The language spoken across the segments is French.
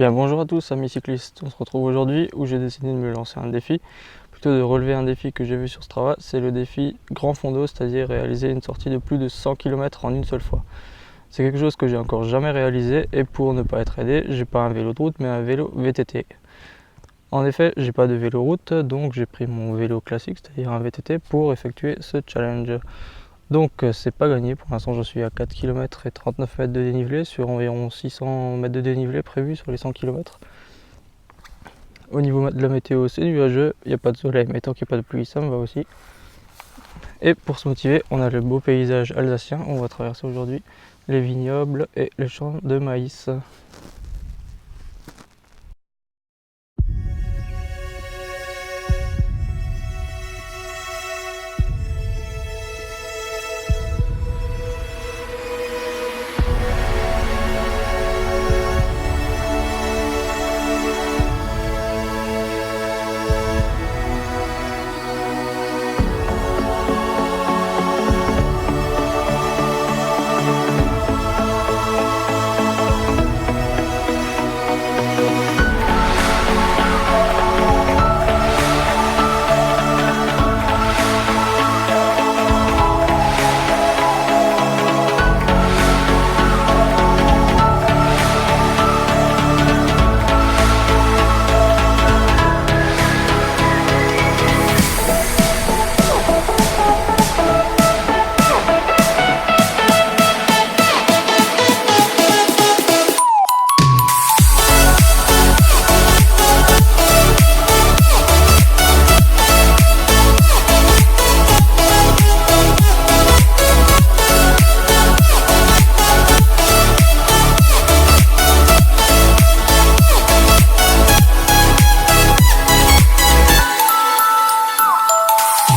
Bien, bonjour à tous amis cyclistes, on se retrouve aujourd'hui où j'ai décidé de me lancer un défi, plutôt de relever un défi que j'ai vu sur Strava, c'est le défi Grand Fondo, c'est-à-dire réaliser une sortie de plus de 100 km en une seule fois. C'est quelque chose que j'ai encore jamais réalisé et pour ne pas être aidé, j'ai pas un vélo de route mais un vélo VTT. En effet, j'ai pas de vélo route, donc j'ai pris mon vélo classique, c'est-à-dire un VTT, pour effectuer ce challenge. Donc c'est pas gagné, pour l'instant je suis à 4 km et 39 mètres de dénivelé sur environ 600 mètres de dénivelé prévu sur les 100 km. Au niveau de la météo c'est nuageux, il n'y a pas de soleil mais tant qu'il n'y a pas de pluie ça me va aussi. Et pour se motiver on a le beau paysage alsacien, on va traverser aujourd'hui les vignobles et les champs de maïs.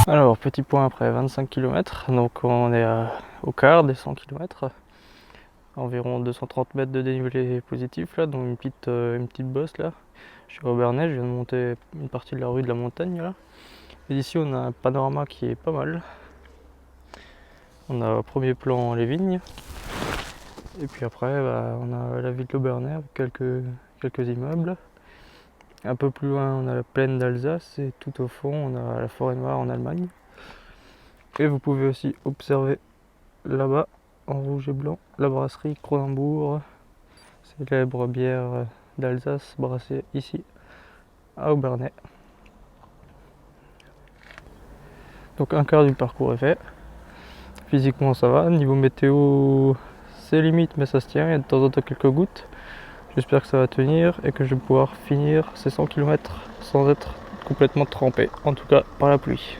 Alors petit point après 25 km, donc on est au quart des 100 km, environ 230 mètres de dénivelé positif là, donc une petite bosse là. Je suis au Bernay, je viens de monter une partie de la rue de la montagne là. Et d'ici on a un panorama qui est pas mal. On a au premier plan les vignes, et puis après on a la ville de Bernay avec quelques immeubles. Un peu plus loin on a la plaine d'Alsace et tout au fond on a la forêt noire en Allemagne. Et vous pouvez aussi observer là-bas en rouge et blanc la brasserie Cronenbourg, célèbre bière d'Alsace brassée ici à Obernai. Donc un quart du parcours est fait. Physiquement ça va, niveau météo c'est limite mais ça se tient, il y a de temps en temps quelques gouttes. J'espère que ça va tenir et que je vais pouvoir finir ces 100 km sans être complètement trempé, en tout cas par la pluie.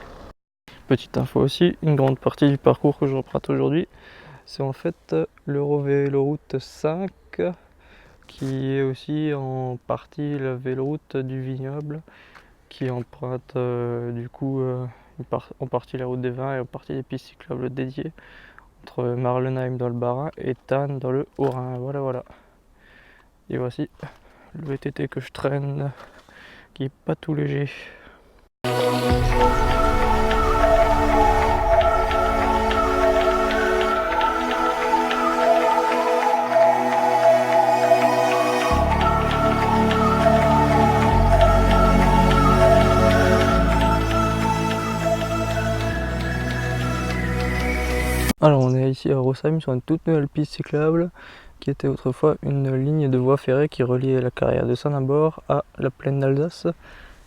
Petite info aussi, une grande partie du parcours que je reprate aujourd'hui, c'est en fait l'Eurovéloroute 5 qui est aussi en partie la véloroute du vignoble qui emprunte du coup en partie la route des vins et en partie des pistes cyclables dédiées entre Marlenheim dans le Bas-Rhin et Thann dans le Haut-Rhin. Voilà. Et voici le VTT que je traîne, qui est pas tout léger. Alors on est ici à Rosheim sur une toute nouvelle piste cyclable qui était autrefois une ligne de voie ferrée qui reliait la carrière de Saint-Nabord à la plaine d'Alsace.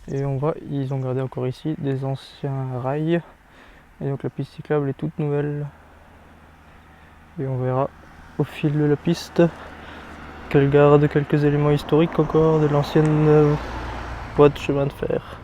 Et on voit, ils ont gardé encore ici des anciens rails. Et donc la piste cyclable est toute nouvelle. Et on verra au fil de la piste qu'elle garde quelques éléments historiques encore de l'ancienne voie de chemin de fer.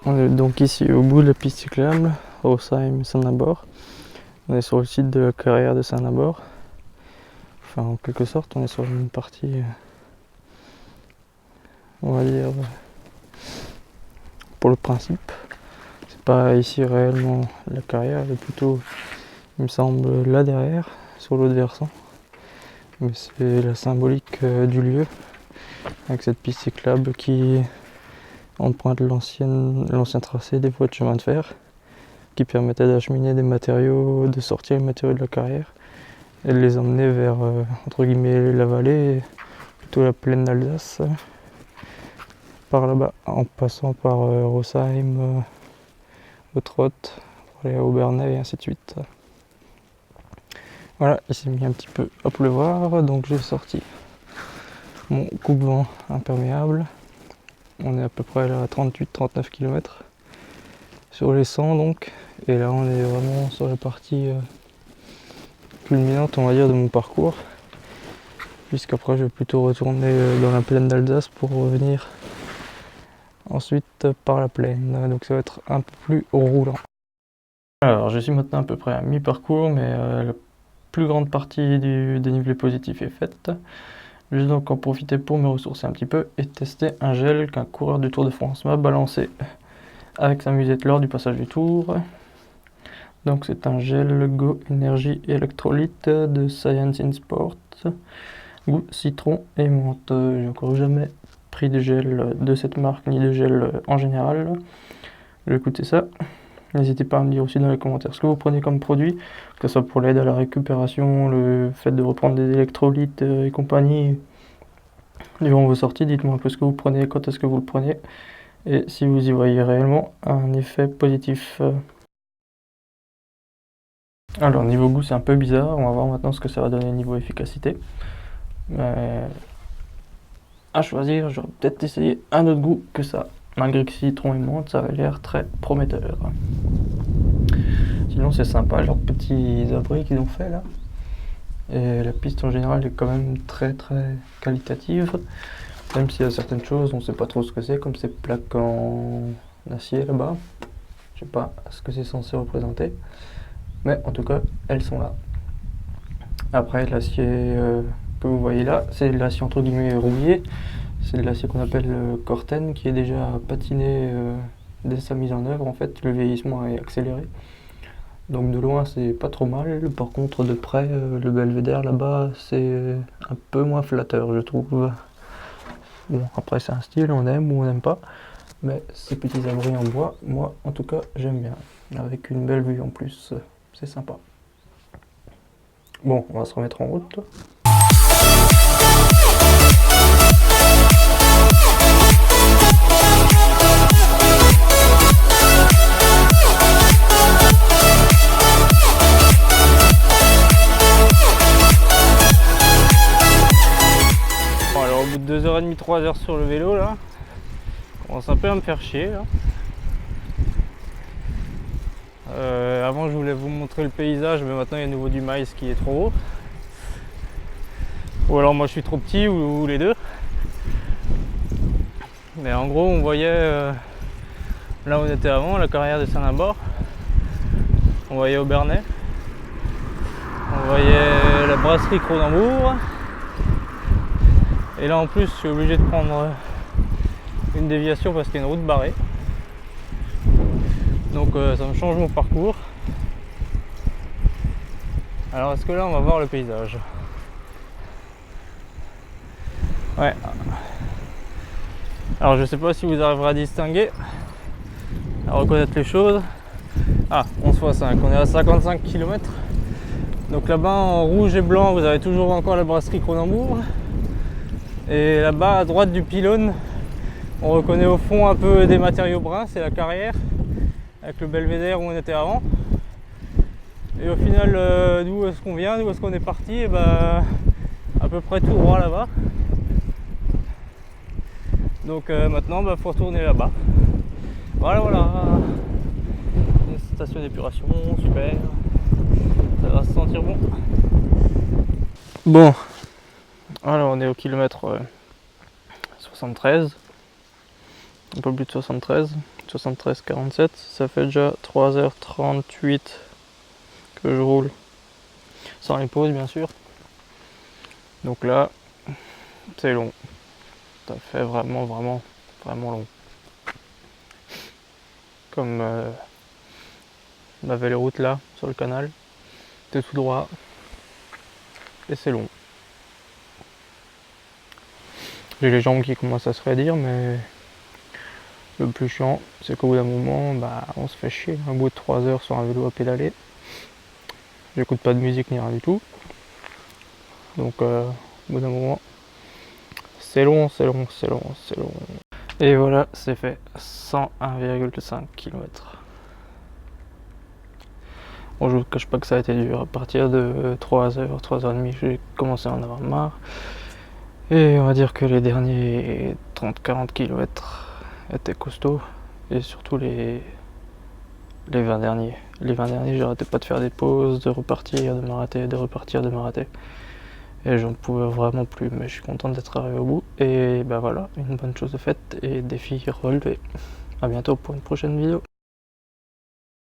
On est donc ici au bout de la piste cyclable, Rosheim-Saint-Nabord. On est sur le site de la carrière de Saint-Nabord. Enfin, en quelque sorte, on est sur une partie, on va dire, pour le principe. C'est pas ici réellement la carrière, elle est plutôt, il me semble, là derrière, sur l'autre versant. Mais c'est la symbolique du lieu, avec cette piste cyclable qui emprunte l'ancien tracé des voies de chemin de fer, qui permettait d'acheminer des matériaux, de sortir les matériaux de la carrière et de les emmener vers, entre guillemets, la vallée, plutôt la plaine d'Alsace, par là-bas, en passant par Rosheim, Trott, pour aller à Obernai et ainsi de suite. Voilà, il s'est mis un petit peu à pleuvoir, donc j'ai sorti mon coupe-vent imperméable. On est à peu près là à 38-39 km sur les 100 donc, et là on est vraiment sur la partie culminante, on va dire, de mon parcours, puisqu'après je vais plutôt retourner dans la plaine d'Alsace pour revenir ensuite par la plaine, donc ça va être un peu plus roulant. Alors je suis maintenant à peu près à mi-parcours, mais la plus grande partie du dénivelé positif est faite. Je vais donc en profiter pour me ressourcer un petit peu et tester un gel qu'un coureur du Tour de France m'a balancé avec sa musette lors du passage du Tour. Donc c'est un gel Go Energy Electrolyte de Science in Sport, goût citron et menthe. J'ai encore jamais pris de gel de cette marque ni de gel en général. Je vais écouter ça. N'hésitez pas à me dire aussi dans les commentaires ce que vous prenez comme produit, que ce soit pour l'aide à la récupération, le fait de reprendre des électrolytes et compagnie durant vos sorties. Dites-moi un peu ce que vous prenez, quand est-ce que vous le prenez, et si vous y voyez réellement un effet positif. Alors niveau goût c'est un peu bizarre, on va voir maintenant ce que ça va donner niveau efficacité. Mais à choisir, j'aurais peut-être essayé un autre goût que ça. Malgré que citron et menthe, ça avait l'air très prometteur. Sinon c'est sympa, leurs petits abris qu'ils ont fait là. Et la piste en général est quand même très qualitative. Même s'il y a certaines choses, on ne sait pas trop ce que c'est, comme ces plaques en acier là-bas. Je sais pas ce que c'est censé représenter. Mais en tout cas, elles sont là. Après, l'acier que vous voyez là, c'est de l'acier entre guillemets rouillé. C'est de l'acier qu'on appelle Corten, qui est déjà patiné dès sa mise en œuvre. En fait, le vieillissement est accéléré. Donc de loin, c'est pas trop mal. Par contre, de près, le belvédère là-bas, c'est un peu moins flatteur, je trouve. Bon, après, c'est un style, on aime ou on n'aime pas. Mais ces petits abris en bois, moi, en tout cas, j'aime bien. Avec une belle vue en plus, c'est sympa. Bon, on va se remettre en route. Bon, alors au bout de 2h30, 3h sur le vélo là, on commence un peu à me faire chier là. Avant je voulais vous montrer le paysage, mais maintenant il y a à nouveau du maïs qui est trop haut. Ou alors moi je suis trop petit, ou les deux. Mais en gros on voyait là où on était avant, la carrière de Saint-Nabord. On voyait Obernai. On voyait la brasserie Cronenbourg. Et là en plus je suis obligé de prendre une déviation parce qu'il y a une route barrée. Donc ça me change mon parcours. Alors est-ce que là on va voir le paysage? Ouais. Alors je sais pas si vous arriverez à distinguer, à reconnaître les choses. Ah, 11x5, on est à 55 km. Donc là-bas en rouge et blanc vous avez toujours encore la brasserie Cronenbourg. Et là-bas à droite du pylône, on reconnaît au fond un peu des matériaux bruns, c'est la carrière, avec le belvédère où on était avant. Et au final, d'où est-ce qu'on vient, d'où est-ce qu'on est parti, et bah, à peu près tout droit là-bas. Donc maintenant, il faut retourner là-bas. Voilà, une station d'épuration, super. Ça va se sentir bon. Bon, alors on est au kilomètre 73, un peu plus de 73, 73,47, ça fait déjà 3h38 que je roule, sans les pauses bien sûr. Donc là, c'est long, ça fait vraiment long. Comme la véloroute là, sur le canal, c'est tout droit, et c'est long. J'ai les jambes qui commencent à se raidir, mais le plus chiant, c'est qu'au bout d'un moment, on se fait chier. Au bout de 3 heures sur un vélo à pédaler, j'écoute pas de musique ni rien du tout. Donc au bout d'un moment, c'est long. Et voilà, c'est fait, 101,5 km. Bon, je vous cache pas que ça a été dur. À partir de 3h, 3h30, j'ai commencé à en avoir marre. Et on va dire que les derniers 30-40 km étaient costauds. Et surtout les 20 derniers. Les 20 derniers, j'arrêtais pas de faire des pauses, de repartir, de m'arrêter, de repartir, de m'arrêter. Et j'en pouvais vraiment plus, mais je suis content d'être arrivé au bout. Et voilà, une bonne chose de faite et défi relevé. A bientôt pour une prochaine vidéo.